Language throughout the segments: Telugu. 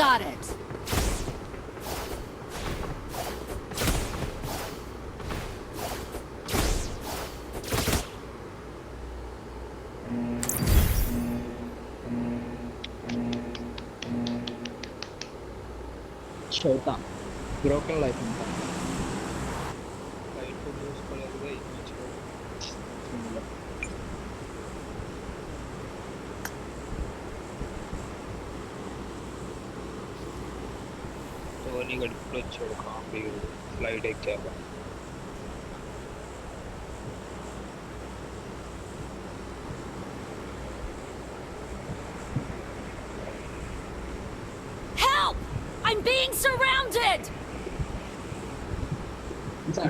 got it. చోటా బ్రోకెన్ లైఫ్ అంతా లైట్ చూసుకోలేదుగా ఇమేజ్ ధోని గడిపుడు వచ్చాడు కామెడీ ఫ్లైట్ ఎక్కాక Help! I'm being surrounded.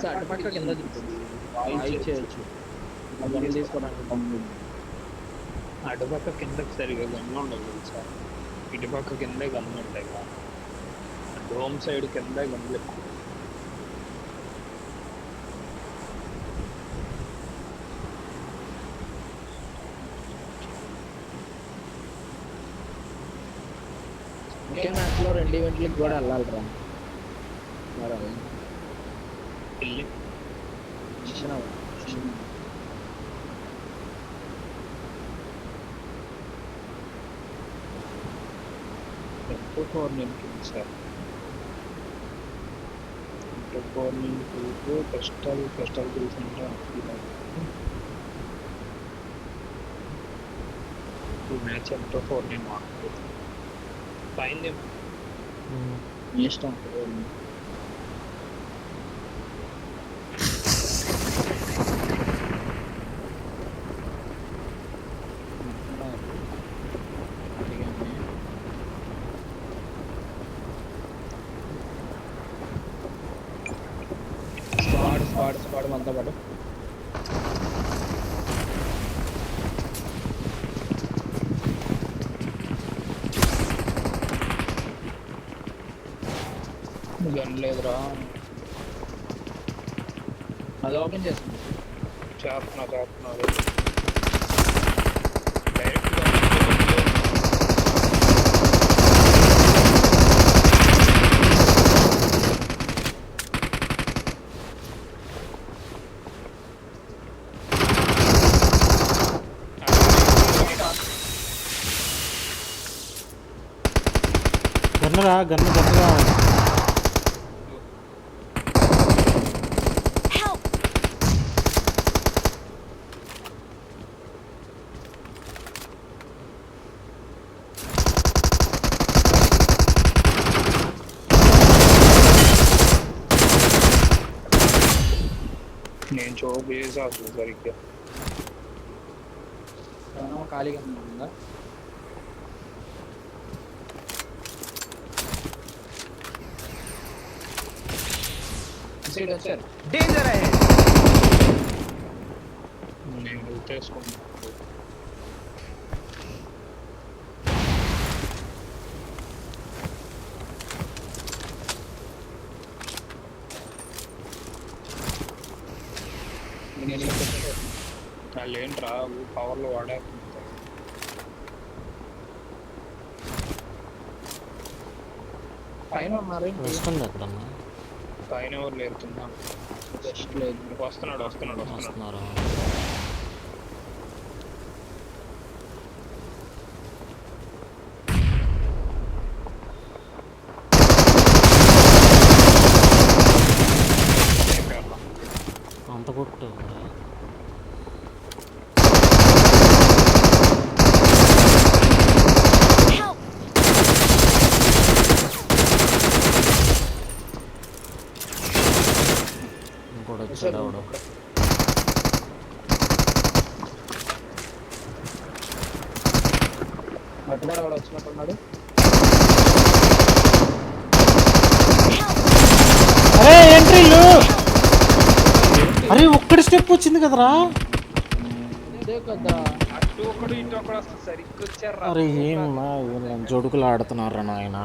అటుపక్క కింద తిరుగుతుంది వాయి చేయొచ్చు అవన్నీ తీసుకోవడానికి పంపు అటుపక్క కిందకి సరిగా గన్ను ఉండదు తెలుసా ఇటుపక్క కిందే గన్ను ఉంటాయి కదా డోమ్ సైడ్ కింద గన్నులు ఎక్కువ ఒకే మ్యాచ్లో 2 ఈవెంట్లకి కూడా వెళ్ళాలిరా మరి వెళ్ళి మిషన్ టోర్నమెంట్ సార్ టోర్నమెంట్ పెస్టల్ తెలిసింటే ఈ మ్యాచ్ ఎంతో టోర్నమెంట్ మాట్లాడుతుంది పైన ఇష్టం స్క్వాడ్ మనతో పాటు గన్ లేదురా అది ఓపెన్ చేస్తుంది చేస్తున్నా డైరెక్ట్ గన్నురా గన్ను కావాలి Help! నేను చూపు చేసి అసలు సరిగ్గా ఖాళీగా ఉందా సైడ్ వచ్చారు डेंजर है నేను హెల్త్ వేసుకున్నాను వాళ్ళు ఏంట్రా పవర్లో వాడే పైన ఉన్నారు వస్తుంది ఎక్కడన్నా పైన ఎవరు లేరుతున్నాను జస్ట్ లేదు వస్తున్నాడు వస్తున్నారు అంత కొట్టు Help! ఇంకోటి వచ్చాడు ఆవిడ అటున్నాడు వాడు వచ్చినట్టున్నాడు అరే ఎంట్రీలు అరే ఒక్కడి స్టెప్ వచ్చింది కదరా ఇదే కదా అటు ఒకడు ఇటు ఒకడు అసలు సరిగ్గా వచ్చారు అరే ఏమన్నా జోడుకులు ఆడుతున్నారా నాయన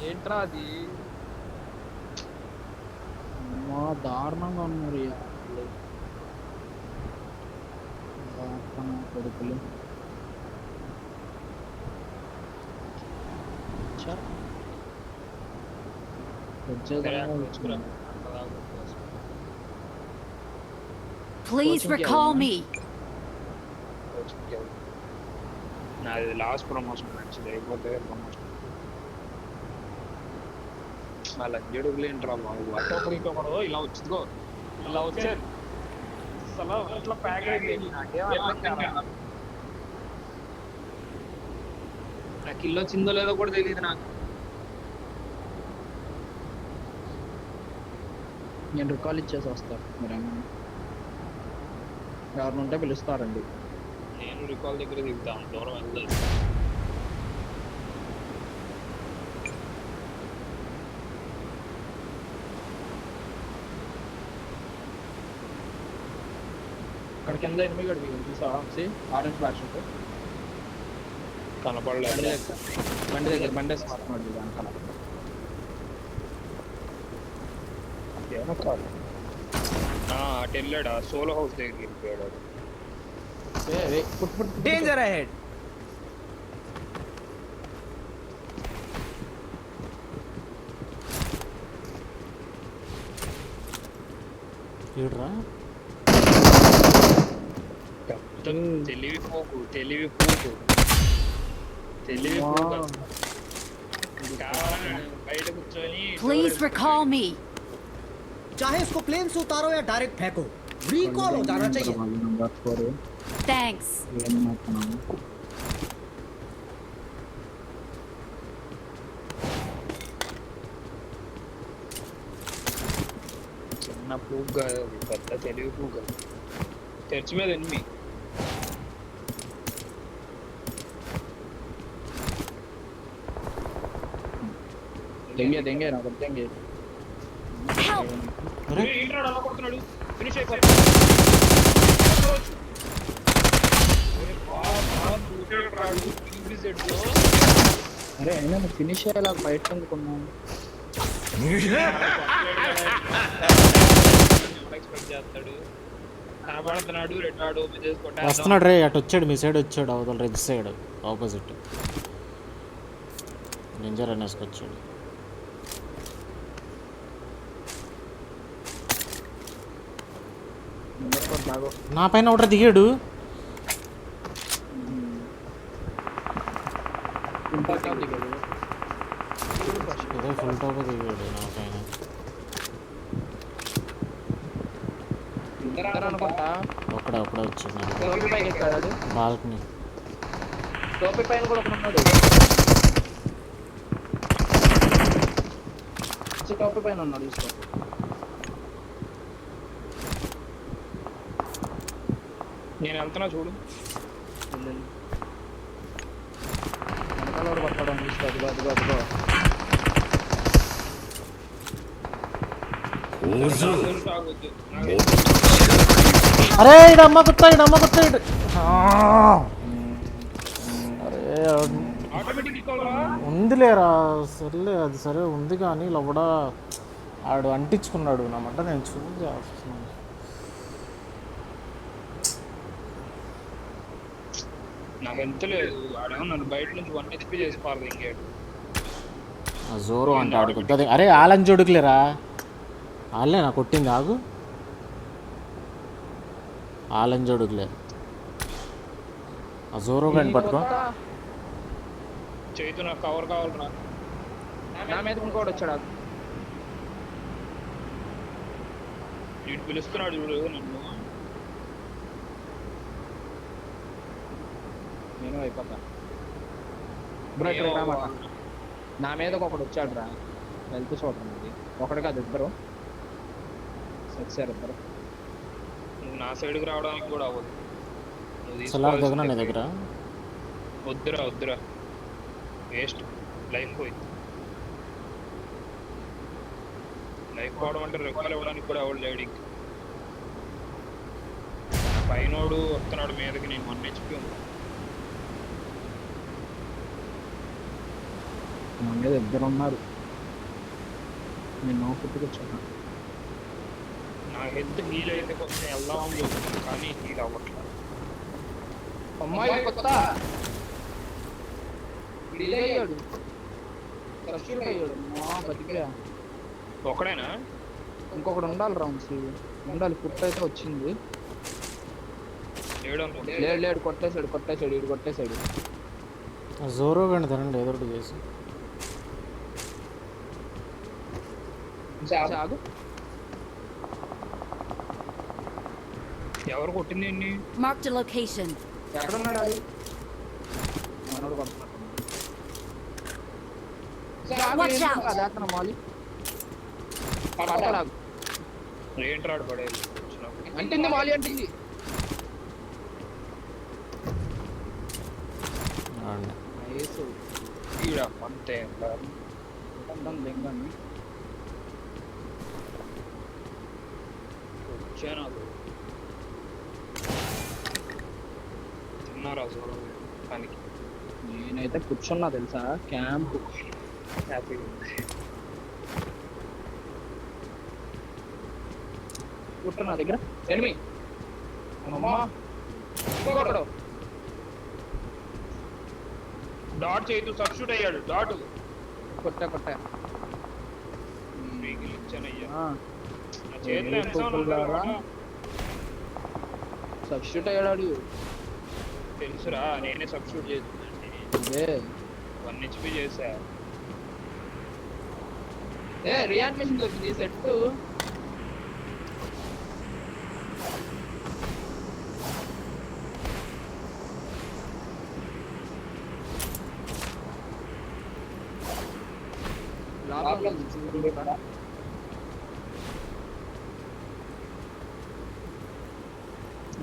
ఏంట్రా అది మా దారుణంగా ఉన్నారు కొడుకులు వచ్చా సరే, అక్కడ వచ్చేదా వచ్చురా. అక్కడ దాకా వచ్చేస్తా. Please Coaching recall Kelvin. me. కోచింగ్కి వెళ్తా. నాది లాస్ట్ ప్రమోషన్ మంచిది అయిపోతే ప్రమోషన్ మా లంజడు ఏంట్రా బాబు అటొకడు ఇటొకడు ఇలా వచ్చిందో ఇలా వచ్చేది అసలు అట్లా ప్యాక్ అయిపోయింది నాకేం అర్థం కాదు. నాకు ఇల్లు వచ్చిందో లేదో కూడా తెలియదు నాకు. నేను రికాల్ ఇచ్చేసి వస్తా మీరు ఎవరిని ఉంటే పిలుస్తారండి. నేను రికాల్ దగ్గర దిగుతాను దూరం వెళ్ళలేదు. అక్కడ కింద ఎనిమిది గడి చూసా ఆరెంజ్ ఫ్లాష్ ఉంటే కనపడలేదు. బండి దగ్గర బండి వేసి మాట్లాడు దానికన్నా ఏమో కాదు అటు వెళ్ళాడు సోలో హౌస్ దగ్గరికి వెళ్ళిపోయాడు. Danger ahead. ఏడ్రా తెలివి పోకు తెలివి పోకు తెలివి పోకు కావాలని బయట కూర్చొని Please recall me. चाहे इसको प्लेन से उतारो या डायरेक्ट फेंको, रिकॉल हो जाना चाहिए. Number 4 Thanks. చిన్న పూగ్ కాదు అది, పెద్ద తెలివి పూగ్ కాదు. చర్చి మీద ఎనిమి దెంగే దెంగే నాకు దెంగే Help! ఏంట్రాడు అలా కొడుతున్నాడు. ఫినిష్ అయిపోయి అరే అయినా నువ్వు ఫినిష్ అయ్యేలా బయట ఎందుకున్నావు? ఎక్స్పెక్ట్ చేస్తాడు. కనబడుతున్నాడు రెడ్ ఓపెన్ చేసి కొట్టాడు. వస్తున్నాడు రే అటు వచ్చాడు మీ సైడ్ వచ్చాడు అవతల రెడ్ సైడ్ ఆపోజిట్ డేంజర్ అనేసి వచ్చాడు. నెంబర్ 4 బాగో నా పైన ఒకటి దిగాడు. ఏదో ఫుల్ టాప్ దిగాడు నా పైన. ఇద్దరు అనుకుంటా. ఒక్కడే వచ్చింది టోపీ పైకి ఎక్కాడు. బాల్కనీ. టోపీ పైన కూడా ఒకడు ఉన్నాడు. టోపీ పైన ఉన్నాడు చూసుకో. నేను వెళ్తున్నా చూడు. వెనకాల కూడా పట్టడం చూసుకో. అదిగో అదిగో అదిగో తాగొద్దు. అరే ఇడు అమ్మ కుత్తా ఇడు. అరే ఆటోమేటిక్ రికాల్ రా. ఉందిలేరా సర్లే అది సరే ఉంది కానీ లోపల ఆడు అంటించుకున్నాడు నా మట్ట నేను చూస్తున్నాను. నాకు ఎంత లేదు ఆడేమో నన్ను బయట నుంచి 1 HP చేసి పారదింగాడు. జోరో అంటే ఆడు కొత్తది. అరే ఆలని జోడుకులేరా వాళ్ళే నా కొట్టింది ఆగు. ఆలని జోడుకులే ఆ జోరో కానీ పట్టుకో. చేతు నాకు కవర్ కావాలరా. నా మీద ఇంకోటి వచ్చాడు. వీడు పిలుస్తున్నాడు చూడు నన్ను. నేను అయిపోతా బ్రో. ఇక్కడ రామాట నా మీద ఒకడు వచ్చాడు రా. వెళ్తూ చూడండి. ఒకడు కాదు ఇద్దరు వచ్చారు. ఇద్దరు నువ్వు నా సైడ్కి రావడానికి కూడా అవ్వదు. నువ్వు సలార్ దగ్గర నీ దగ్గర వద్దురా వేస్ట్. లైఫ్ పోయింది. లైఫ్ పోవడం అంటే రెక్కలు ఇవ్వడానికి కూడా అవ్వదు లేడీకి. పైనోడు వస్తున్నాడు మీదకి. నేను 1 HP ఉంది. నా మీద ఇద్దరు ఉన్నారు. నేను పుట్టుకొచ్చాను. నా హెల్త్ హీల్ అయితే కొంచెం వెళ్దామని చూస్తున్నాను కానీ హీల్ అవ్వట్లేదు. అమ్మాయి కొత్త డిలే అయ్యాడు. సబ్స్టిట్యూట్ అయ్యాడు బతికిపోయా. ఒకడేనా? ఇంకొకడు ఉండాలి రౌండ్స్ ఉండాలి. ఫుట్ అయితే వచ్చింది. లేడు కొట్టేశాడు ఇటు కొట్టేశాడు. జోరో గండి తినండి ఏదో ఒకటి చేసి. ఆగు. ఎవరు కొట్టింది ఏంటి? Marked a location. ఎక్కడున్నాడు అది? మనోడు కొడుతున్నాడు. Watch out. అదేతన మాలి పడతాడు. ఏంటి రాడు పడేది అంటింది మాలి అంటింది. ఆడండి. నైస్. ఈడ అంతే దెంగండి. వచ్చాను తిన్నారా చూడ పనికి. నేనైతే కూర్చున్నా తెలుసా క్యాంప్. హ్యాపీగా కూర్చున్నా దగ్గర ఎనిమి. అమ్మా ఇంకొకడు డాట్ చేయదు సబ్స్టిట్యూట్ అయ్యాడు. డాట్ కొట్టా ఇచ్చానయ్యా. ఆ, నా చేతిలో ఎంత sound ఉందో ఏడుపులారా. సబ్స్టిట్యూట్ అయ్యాడు. తెలుసురా, నేనే సబ్స్టిట్యూట్ చేస్తున్నాను. ఇదే 1 HP చేసా. రియానిమేషన్ దొరికింది సెట్.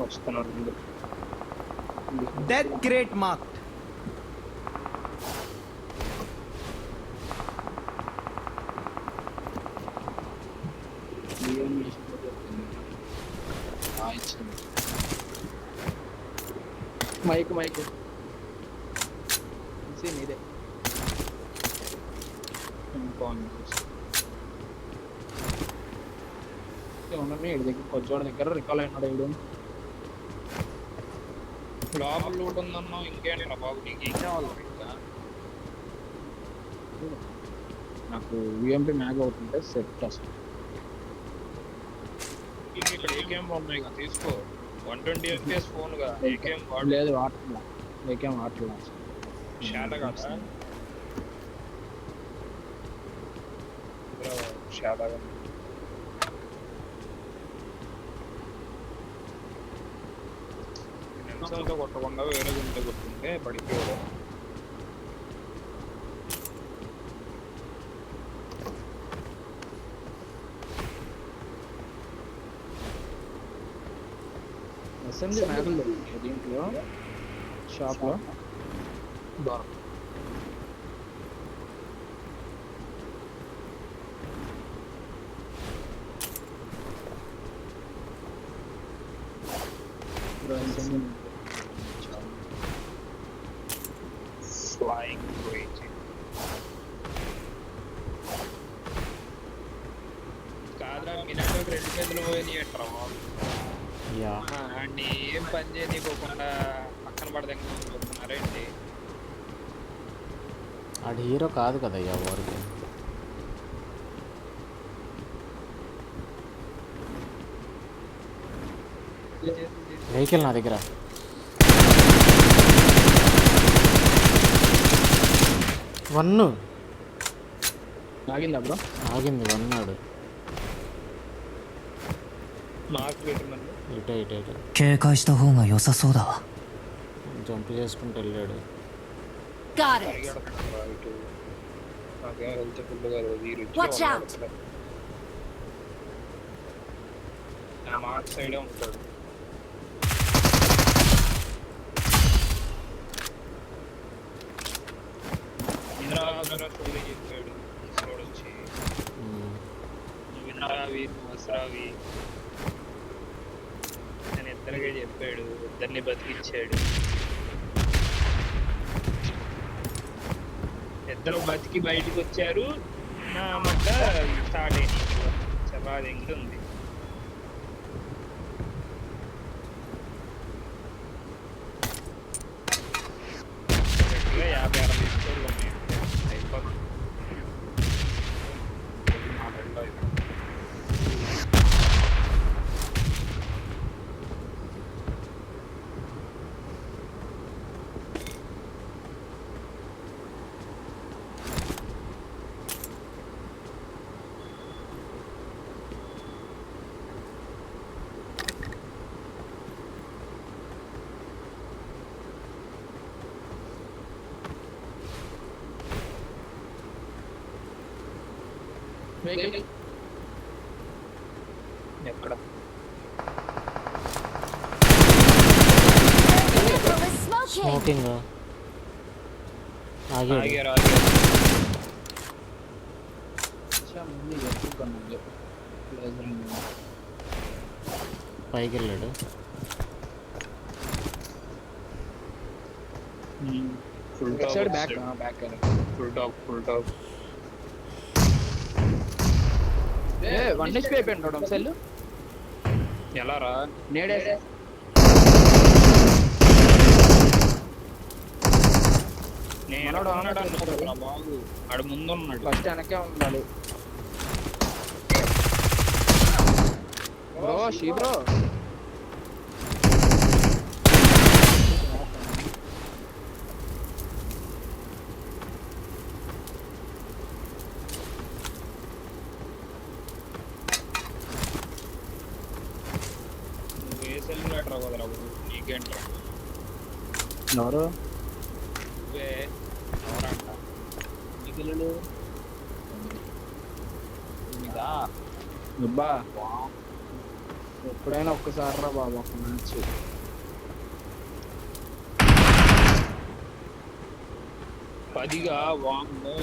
వస్తున్నారు ముందు. Death crate marked. మైక్ నీదే. ఉండని ఇడి దగ్గర కొంచెం దగ్గర రికాల్ అయినాడు. ఇడు లోపల లూట్ ఉందన్నా ఇంకేంటి నా బాబు, నీకు ఏం కావాలి ఇంకా? నాకు యూఎంపీ మ్యాగ్ అవుతుంటే సెట్ అసలు. ఇక్కడ ఏకేం ఉన్నాయి కదా, తీసుకో. 120 FPS ఫోన్ గా ఏకేం లేదు వాటర్లా. ఏకేం వాటర్లా షాట కదా. షాటగా నిమిషంతో కొట్టకుండా వేరే గుంటే కొట్టుంటే పడిపోయాడు. ఎస్ఎంజీ మ్యాగులు దొరుకుతాయి దీంట్లో షాప్లో. ఫ్లయింగ్ కాదురా, మీ నెట్వర్క్ 2 పేజీలు పోయి అంటారా? యా అండి ఏం పని చేయనీకోకుండా పక్కన పడదంగా చూస్తున్నారేంటి? ఆడు హీరో కాదు కదయ్యా వారికి. వెహికల్ నా దగ్గర. వన్ను ఆగిందా బ్రో? ఆగింది వన్నాడు. మాకు పెట్టమని ఇటే 警戒した方が良さそうだわ。 జంప్ చేసుకుంటూ వెళ్ళాడు. Got it. పరిగెడుతున్నాడు ఇటు. నాకేం హెల్త్ ఫుల్గా వీరు Watch out. నా మార్క్ సైడే ఉంటాడు. ఇంద్రావతి స్టోరీ చెప్పాడు ఈశ్వరుడు వచ్చి. వినరావి వసరావి నేను ఇద్దరికే చెప్పాడు. ఇద్దరిని బతికిచ్చాడు. ఇద్దరు బతికి బయటకు వచ్చారు. నా మధ్య స్టార్ట్ అయింది. చాలా ఇంకా ఉంది. గట్టిగా 50-60 పిస్తోళ్ళు ఉన్నాయి. అయిపోతుంది. వెహికల్ ఎక్కడ Vehicle is smoking. స్మోకింగ్ ఆగాడు. ఆగారు ముందు ఎత్తుకున్నాడు పైకి వెళ్ళాడు. Full side top back full top ఏ 1 HP అయిపోయింది రోడ్ సెల్ ఎలా రా నేడే నేను మనోడు ఉన్నాడు ఆనాడు అనుకుంటున్నా బాగు ఆడు ముందు ఉన్నాడు ఫస్ట్ వెనకే ఉండాలి బ్రో షీ బ్రో నువ్వు ఏ సెలిబ్రేటర్ అవ్వదురా నీకేంట్రా ఎవరు నువ్వే ఎవరంట మిగిలిలు ఇదా అబ్బా ఎప్పుడైనా ఒక్కసారి రా బాబు ఒక మ్యాచ్ పదిగా వాము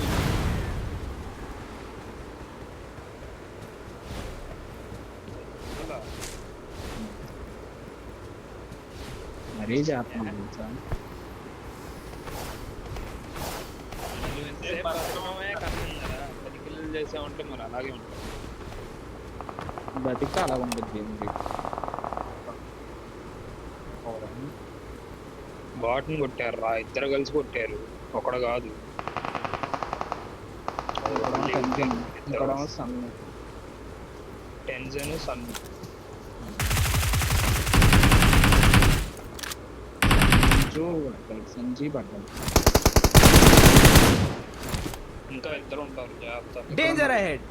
మరీ చేస్తున్నాను తెలుసా నువ్వు ఎంతసేపు బతకడమే కష్టం కదా 10 కిలోలు చేసావంటే మరి అలాగే ఉంటుంది బతికి అలా ఉంటుంది బాట్ని కొట్టారు రా ఇద్దరు కలిసి కొట్టారు ఒకడు కాదు ఇక్కడ సన్ టెన్షన్ సన్ సంజీ పడ్డాడు ఇంకా ఇద్దరు ఉంటారు జాగ్రత్త डेंजर अहेड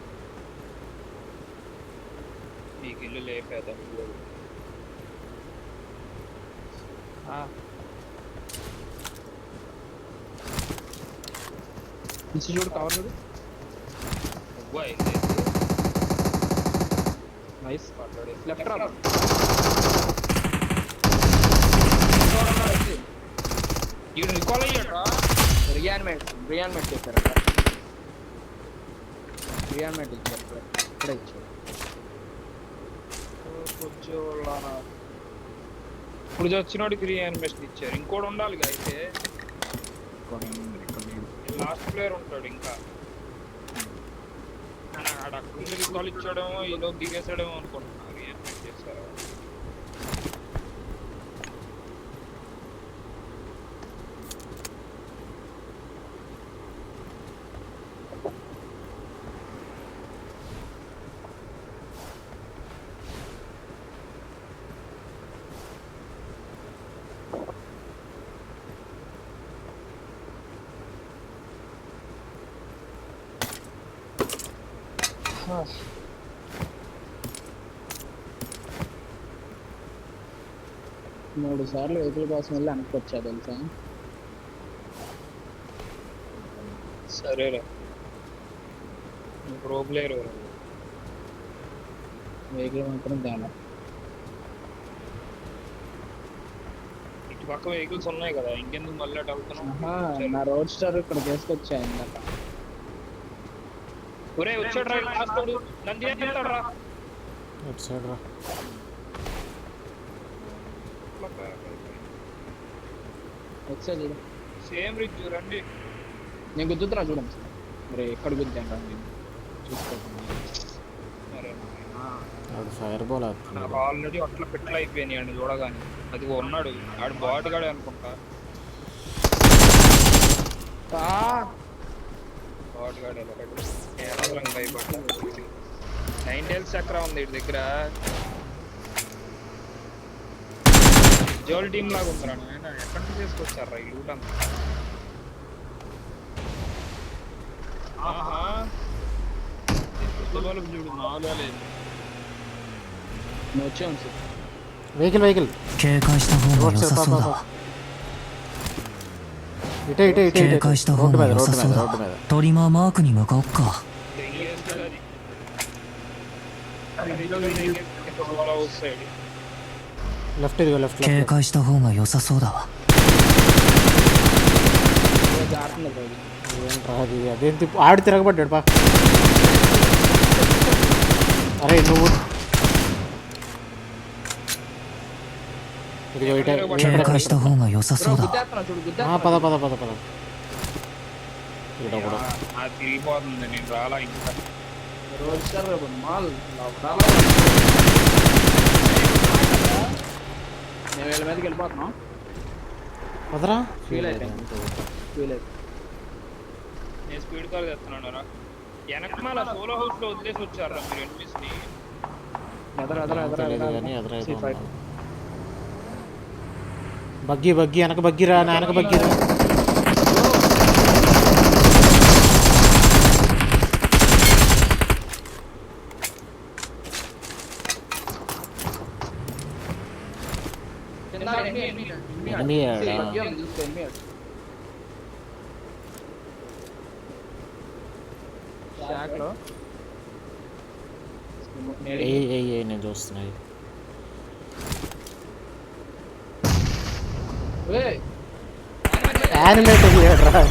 ఈ గిల్లు లేపేదా ఇన్స్టిట్యూట్ కవర్ నైస్ పడ్డాడు లెఫ్ట్ రా ఈడు రికాల్ అయ్యాడ్రా రియాన్మెంట్ చేశారు రియాన్మెంట్ ఇచ్చారు ఇక్కడ ఇచ్చారు ఇప్పుడు వచ్చినోడికి రీయానిమేషన్ ఇచ్చారు ఇంకోటి ఉండాలి అయితే లాస్ట్ ప్లేయర్ ఉంటాడు ఇంకా ఆడ అక్కడ రికాల్ ఇచ్చాడేమో ఈలో దిగేసాడేమో అనుకుంటున్నా రీయానిమేట్ చేశారు మూడు సార్లు వెహికల్ కోసం వెళ్ళి వెనక్కి వచ్చా తెలుసా సరేరా ప్రో ప్లేయర్ వెహికల్ మాత్రం తేడా ఇటు పక్క వెహికల్స్ ఉన్నాయి కదా ఇంకెందుకు మళ్ళీ అటు వెళ్తున్నాం నా రోడ్ స్టార్ ఇక్కడ తీసుకొచ్చా ఇందాక ఒరే వచ్చాడు రా లాస్ట్ నన్ను చేస్తాడు రా ఇటు సైడ్ రా. వచ్చా చూడు సేమ్ రిచ్ రండి నేను గుద్దుతున్నా చూడండి మరి ఎక్కడ గుద్దాను రా చూసుకోకుండా సరే ఆడు ఫైర్ బాల్ అవుతుంది. నాకు ఆల్రెడీ అట్లా పెట్లు అయిపోయినాయి అండి చూడగానే అది ఉన్నాడు ఆడు బాటుగాడే అనుకుంటా బాటుగాడే కేవలం భయపడ్డా 9 డేల్స్ చక్ర ఉంది వీడి దగ్గర జోల్ టీమ్ లాగా ఉందిరా నాయన ఎక్కడి నుంచి తీసుకొచ్చారా ఈ లూట్ అంతా ఆహా చూడు మామూలుగా లేదు నువ్వు వచ్చావు సార్ వెహికల్ 警戒した方が良さそうだ ఇటే ఇటే ఇటే 警 ఇటే 戒した方 రోడ్డు が మీద 良 రోడ్డు さ మీద そう రోడ్డు だ మీద トリマーマークに向かおっか దెంగేస్తుంది అది హౌస్ సైడ్ లెఫ్ట్ ఇదిగో లెఫ్ట్ 警 లెఫ్ట్ 戒した方が良さそうだわ జారుతుంది bro ఇది. ఏంట్రా అది అదేంటి ఆడి తిరగబడ్డాడు పా అరే నువ్వు ఇదిగో ఇటే 警戒した方が良さ Bro, そうだわ గుద్దేస్తున్నా చూడు పద గుద్దేస్తున్నా. పద పద పద ఇక్కడ కూడా అది తిరిగిపోతుంది నేను రాలా ఇంకా రోజు సార్ మాల్ నేను వీళ్ళ మీదకి వెళ్ళిపోతున్నాం. పదరా ఫీల్ అయిపోయింది ఫీల్ అయిపోయింది. నేను స్పీడ్ కార్ చేస్తున్నాను రా వెనకమాల సోలో హౌస్ లో వదిలేసి వచ్చారా మీరు ఎనిమిస్ ని తెలియదు కానీ ఎదురైతే ఉన్నాం. బగ్గి బగ్గి వెనక బగ్గిరా నా వెనక బగ్గిరా Enemy ఆడా? ఏ నేను చూస్తున్నాయి యానిమేట్ రా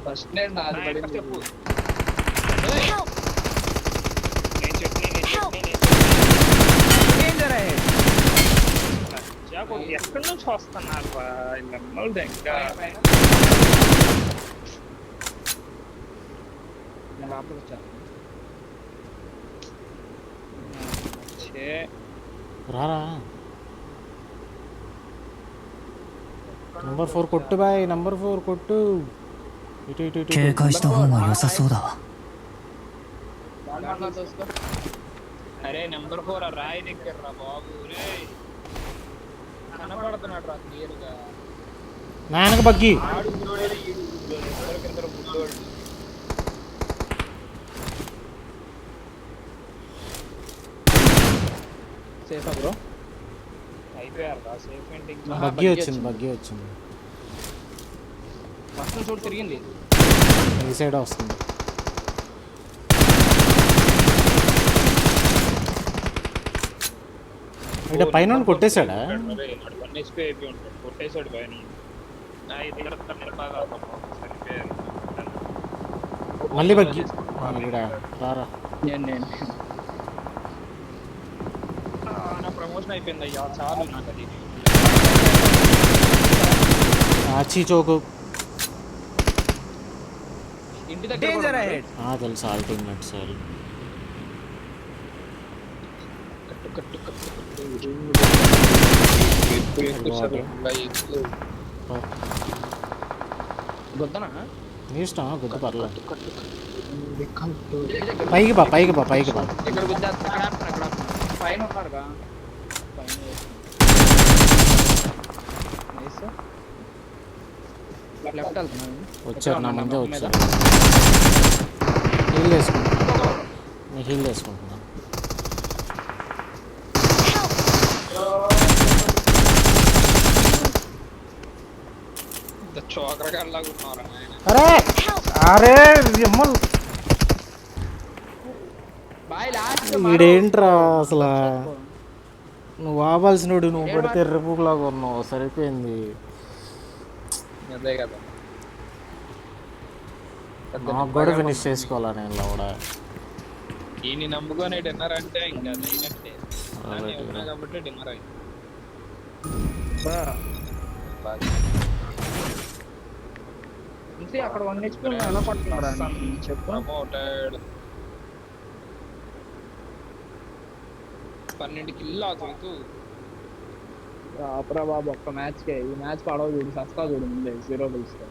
ఫస్ట్ నేను నాది పడింది. చెప్పు Help! నేను చట్నీ Help! ఎక్కడి నుంచి వస్తున్నారు మిమ్మల్ని దగ్గర నేను లోపలికి వచ్చాను. రారా నంబర్ 4 కొట్టు బాయ్ నంబర్ 4 కొట్టు ఇటు ఇటు ఇటు 警戒した方が良さそうだわ అరే నెంబర్ 4 ఆ రాయి దగ్గర రా బాబు రే కనపడుతున్నాడు రా క్లియర్ గా నా వెనక బగ్గి ఆడు గుడ్డోడు ఈడు గుడ్డోడు ఇద్దరు గుడ్డోడు సేఫా బ్రో? అయిపోయారు రా సేఫ్ ఎండింగ్ బగ్గి వచ్చింది బగ్గి వచ్చింది ఫస్ట్ చూడు తిరిగింది. ఈ సైడ్ వస్తుంది ఇక్కడ పైన కొట్టేశాడా వన్ హెచ్పీ అయిపోయి ఉంటాడు కొట్టేశాడు పైన నా ఇద్దరు బాగా సరిపోయారు మళ్ళీ బగ్గి ఇక్కడ రారా నేను నా ప్రమోషన్ అయిపోయింది అయ్యా చాలు నాకు అది ఆచి చోకు ఇంటి దగ్గర తెలుసు ఆల్టిమేట్ సెల్ గుద్దనా నీ ఇష్టం గుద్దు పర్లేదు పైకి బా పైకి బా పైకి బా ఇక్కడ గుద్దా ఇక్కడ పైన ఉన్నారుగా పైన నైస్ లెఫ్ట్ వెళ్తున్నాను. వచ్చారు నా ముందే వచ్చారు హీల్ వేసుకుంటున్నా నేను హీల్ వేసుకుంటున్నా చోకరగాళ్ళలాగా ఉన్నారా ఆయన అరే అరే అమ్మల్ బాయ్ లాస్ట్ వీడేంట్రా అసలు నువ్వు ఆవాల్సినోడు నువ్వు పడితే ఎర్రపులాగా ఉన్నావు సరిపోయింది అదే కదా నాకు కూడా ఫినిష్ చేసుకోవాలా నేను కూడా ఈయన్ని నమ్ముకొని డిన్నర్ అంటే ఇంకా అయినట్టే ఉన్నా కాబట్టి డిన్నర్ అయింది ఇంతే అక్కడ 1 HP ఎలా పట్టుకున్నారా చెప్పు. ప్రమోటెడ్ 12 కిల్ ఆగుతూ అప్రా బాబు ఒక్క మ్యాచ్కే ఈ మ్యాచ్ పడవ చూడు సస్తా చూడు ముందే 0 గెలుస్తా